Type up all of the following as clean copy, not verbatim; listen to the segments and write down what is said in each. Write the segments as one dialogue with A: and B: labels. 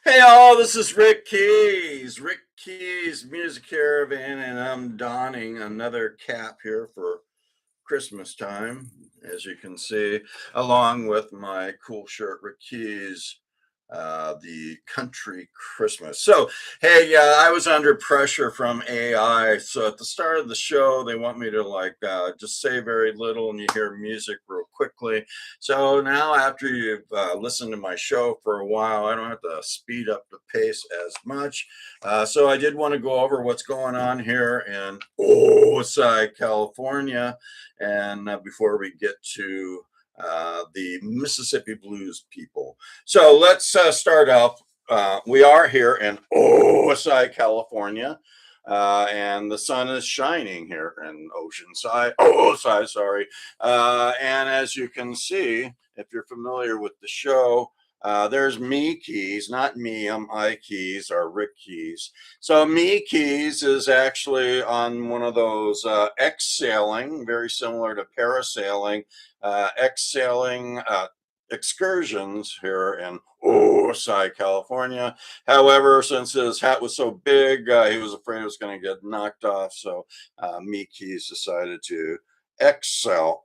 A: Hey all, this is Rick Keys. Rick Keys Music Caravan, and I'm donning another cap here for Christmas time, as you can see, along with my cool shirt, Rick Keys, the country Christmas. So, hey, I was under pressure from AI. So at the start of the show, they want me to just say very little and you hear music real quickly. So now, after you've listened to my show for a while, I don't have to speed up the pace as much. So I did want to go over what's going on here in Osai, California. And before we get to the Mississippi Blues people. So let's start off. We are here in Osai, California, and the sun is shining here in Oceanside. Osai, sorry. And as you can see, if you're familiar with the show, there's me Keys, not me. I'm I Keys or Rick Keys. So me Keys is actually on one of those X-sailing, very similar to parasailing, X-sailing excursions here in Osai, California. However, since his hat was so big, he was afraid it was going to get knocked off. So me Keys decided to exhale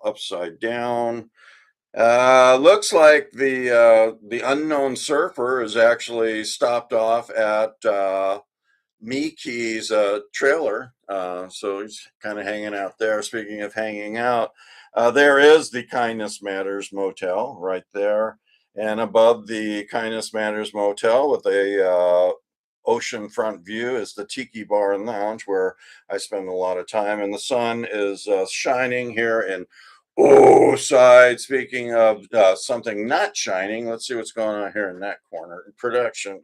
A: upside down. Looks like the unknown surfer is actually stopped off at Miki's trailer. So he's kind of hanging out there. Speaking of hanging out, there is the Kindness Matters Motel right there. And above the Kindness Matters Motel with a oceanfront view is the Tiki Bar and Lounge where I spend a lot of time. And the sun is shining here in side. Speaking of something not shining, let's see what's going on here in that corner. Production.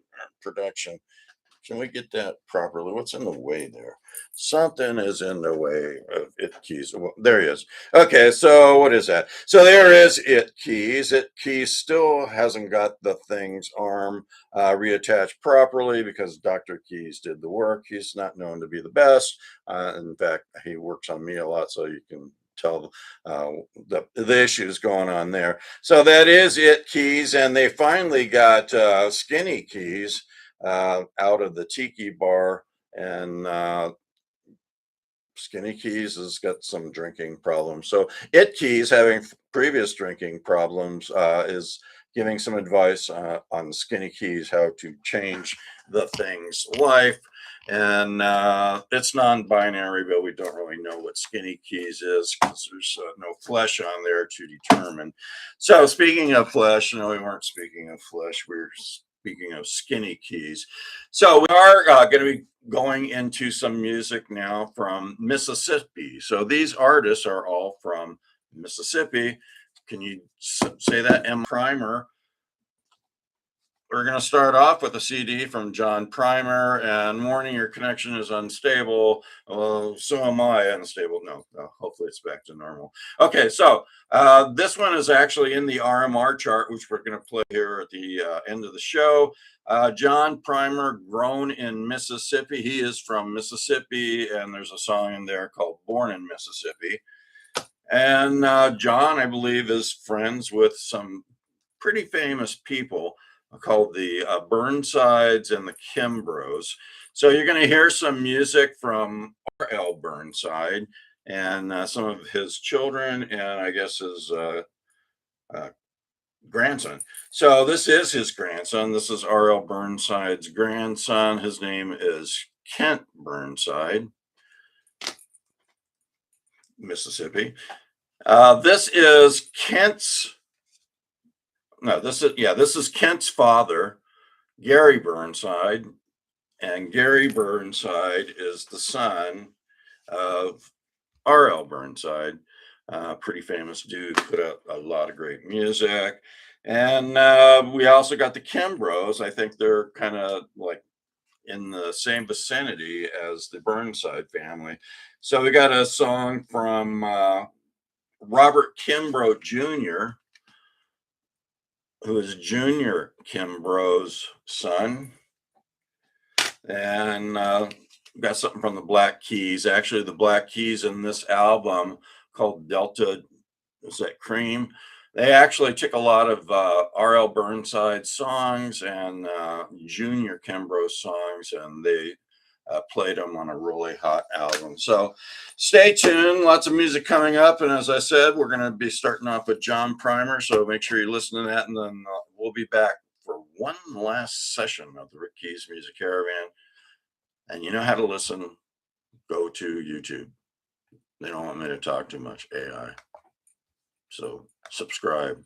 A: Can we get that properly? What's in the way there? Something is in the way of it keys. Well, there he is. Okay, so what is that? So there is it keys. It keys still hasn't got the thing's arm reattached properly because Dr. Keys did the work. He's not known to be the best. In fact, he works on me a lot, so you can tell the issues going on there. So that is it keys, and they finally got skinny keys out of the Tiki Bar, and Skinny Keys has got some drinking problems. So It Keys, having previous drinking problems, is giving some advice on Skinny Keys how to change the thing's life. And it's non-binary, but we don't really know what Skinny Keys is because there's no flesh on there to determine. So speaking of flesh, no, we weren't speaking of flesh. We are speaking of Skinny Keys. So we are going to be going into some music now from Mississippi. So these artists are all from Mississippi. Can you say that, M. Primer? We're going to start off with a CD from John Primer and Warning Your Connection is Unstable. So am I unstable. No, hopefully it's back to normal. Okay, so this one is actually in the RMR chart, which we're going to play here at the end of the show. John Primer, grown in Mississippi. He is from Mississippi, and there's a song in there called Born in Mississippi. And John, I believe, is friends with some pretty famous people called the Burnsides and the Kimbros. So you're going to hear some music from R.L. Burnside and some of his children, and I guess his grandson. So this is his grandson. This is R.L. Burnside's grandson. His name is Kent Burnside, Mississippi. This is Kent's. No, this is Kent's father, Gary Burnside, and Gary Burnside is the son of R.L. Burnside, pretty famous dude, put out a lot of great music. And we also got the Kimbros. I think they're kind of like in the same vicinity as the Burnside family. So we got a song from Robert Kimbrough Jr., who is Junior Kimbrough's son. And got something from the Black Keys. Actually, the Black Keys in this album called Delta, is that Cream? They actually took a lot of R.L. Burnside songs and Junior Kimbrough songs, and they played them on a really hot album. So stay tuned. Lots of music coming up. And as I said, we're going to be starting off with John Primer. So make sure you listen to that. And then we'll be back for one last session of the Rick Keys Music Caravan. And you know how to listen. Go to YouTube. They don't want me to talk too much AI. So subscribe.